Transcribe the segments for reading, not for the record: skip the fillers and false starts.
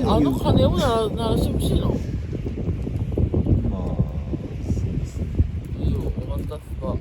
あの鐘を鳴らしてほしいの。まあそうですね。いいよ、お待たせか。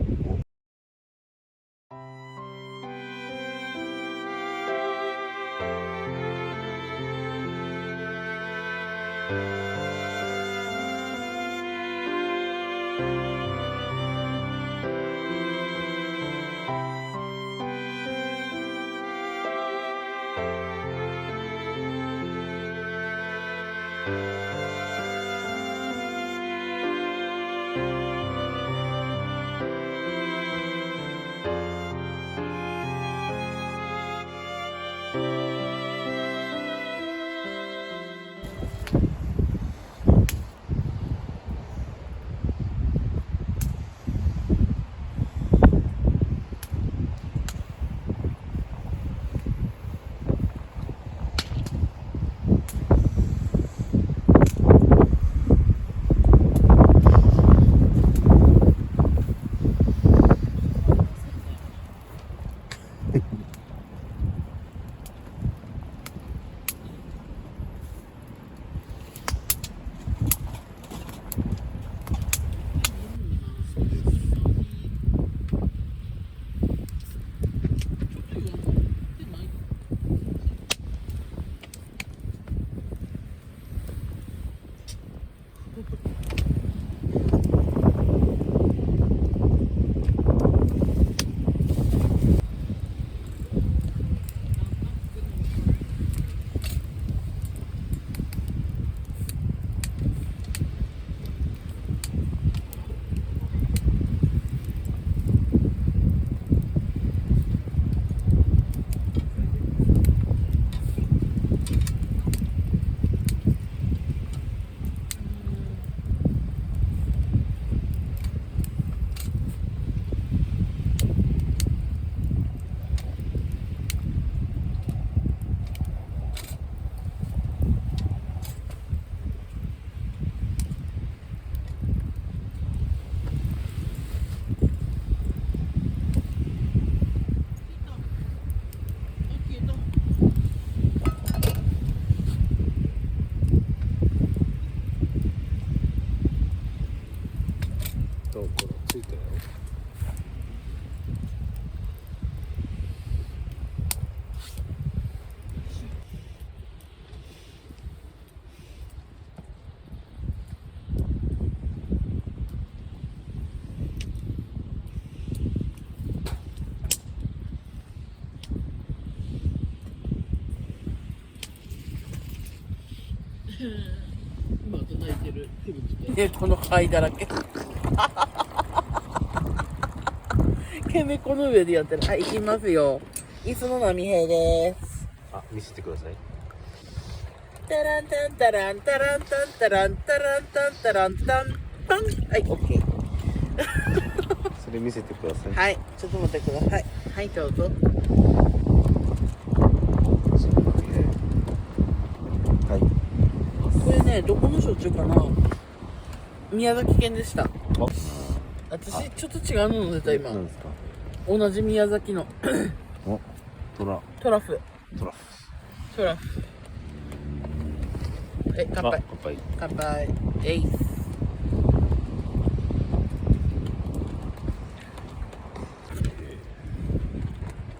どうこれついたよ。今と泣いてるね、この灰だらけ。ケメコの上でやってる。はい、行きますよ。椅子の波平です。あ、見せてください。タランタンタランタランタンタランタランタンタランタンタン。はい、オッケー。それ見せてください。はい、ちょっと待ってください。はい、どうぞ。はい。これね、どこの焼酎かな。宮崎県でした。私ちょっと違うの飲んでた今。何ですか。同じ宮崎のお、トラトラフ。トラフ。トラフ。はい、乾杯。乾杯。乾杯。えい。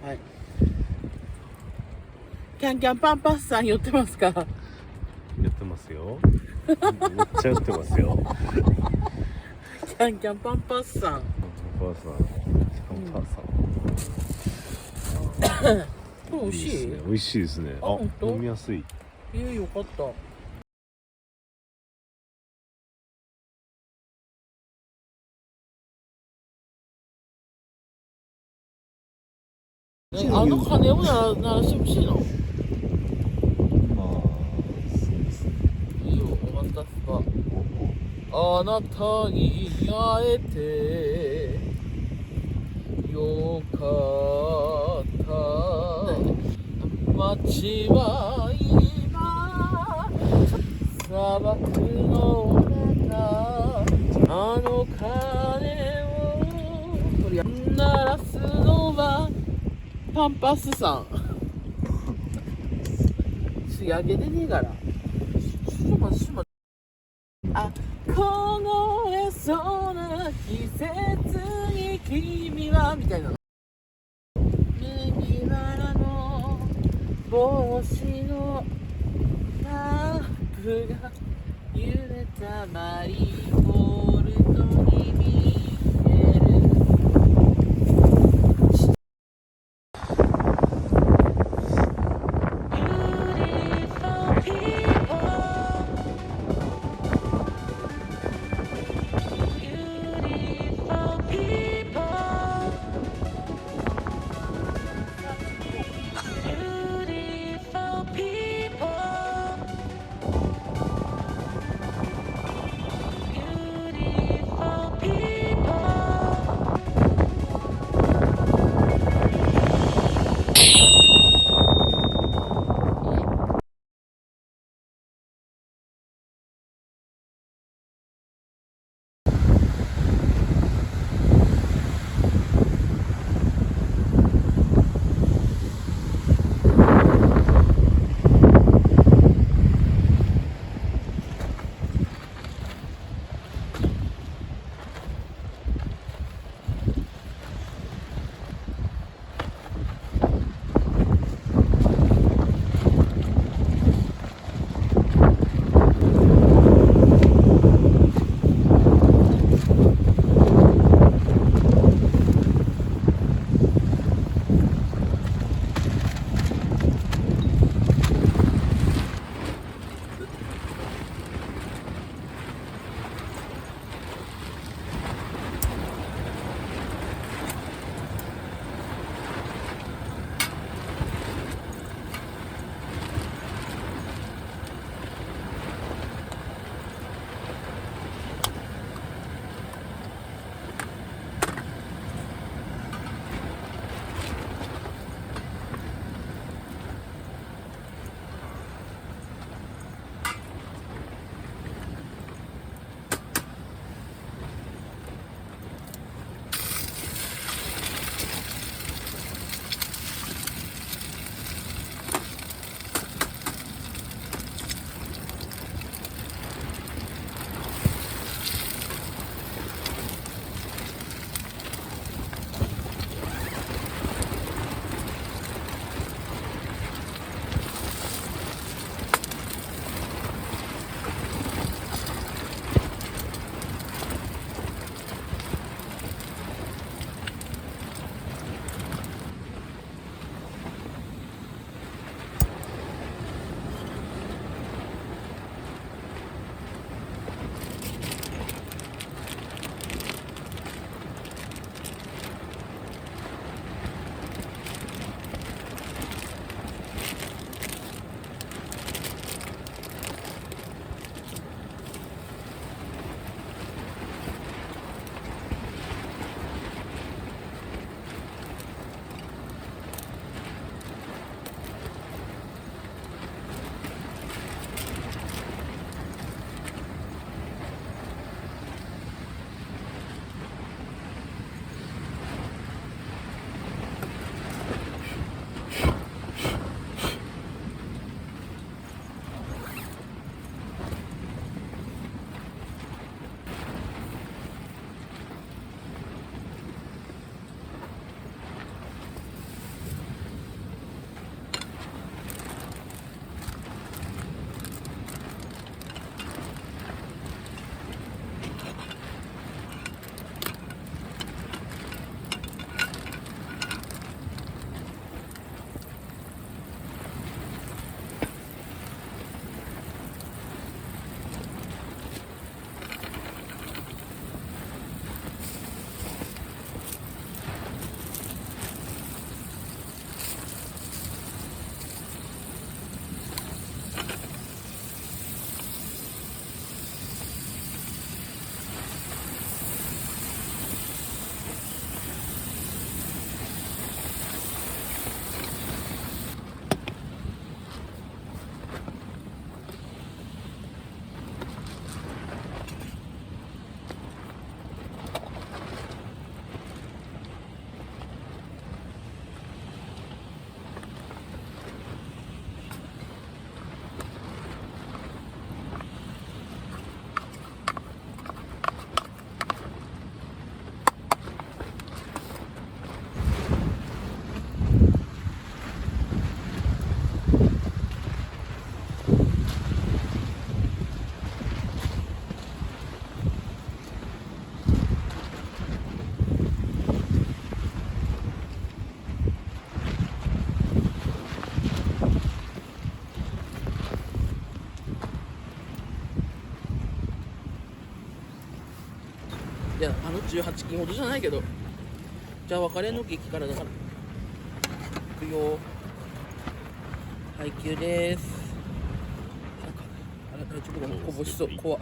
はい。キャンキャンパンパスさん寄ってますか。やってますよ。めっちゃやってますよ。キャンキャンパンパスさん。お母さん、お母さん。これ美味しい。ですね。美味しいですね。あ本当飲みやすい。よかった。あの鐘を鳴らしてほしいの。まあそうですね。いいよ、お待たせか。あなたに会えてよかった。街は今砂漠の中、あの鐘を鳴らすのはパンパスさん。仕上げでねえから。あ、凍えそうな季節に君はみたいな。麦わらの帽子のタップが揺れたマリーゴールドに見える。いや18金ほどじゃないけど、じゃあ別れの激辛だからいくよ。配給です。あれ大丈夫かな、こぼしそう、怖っ。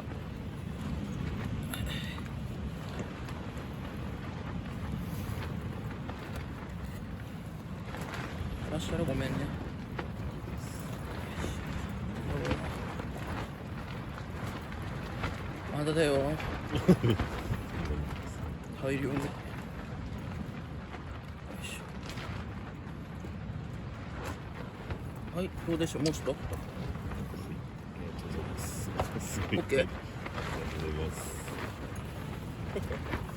あしたらごめんね。まだだよ、大量に。よいしょ。はい、どうでしょう、もうちょっと。ありがとうございます。すごい。オッケーありがとうございます。